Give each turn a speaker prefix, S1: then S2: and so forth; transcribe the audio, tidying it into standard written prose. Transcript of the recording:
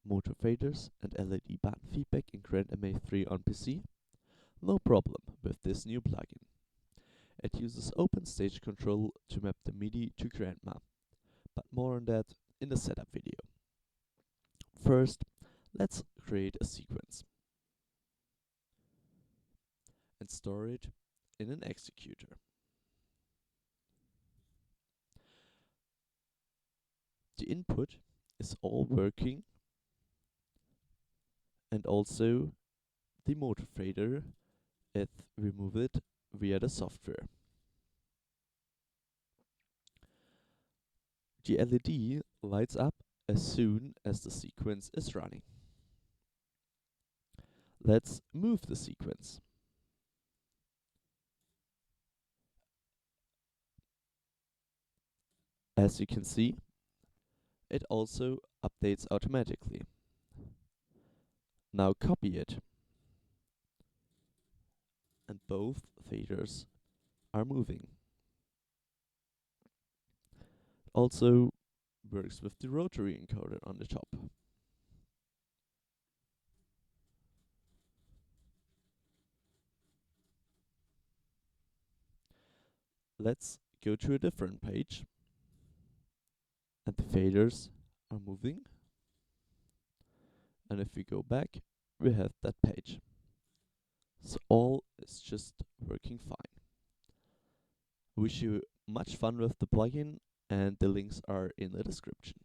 S1: motor faders and LED button feedback in Grandma3 onPC? No problem with this new plugin. It uses OpenStageControl to map the MIDI to Grandma, but more on that in the setup video. First, let's create a sequence and store it in an executor. The input is all working, and also the motor fader if we move it via the software. The LED lights up as soon as the sequence is running. Let's move the sequence. As you can see, it also updates automatically. Now copy it, and both faders are moving. Also works with the rotary encoder on the top. Let's go to a different page, and the faders are moving. And if we go back, we have that page. So all is just working fine. Wish you much fun with the plugin, and the links are in the description.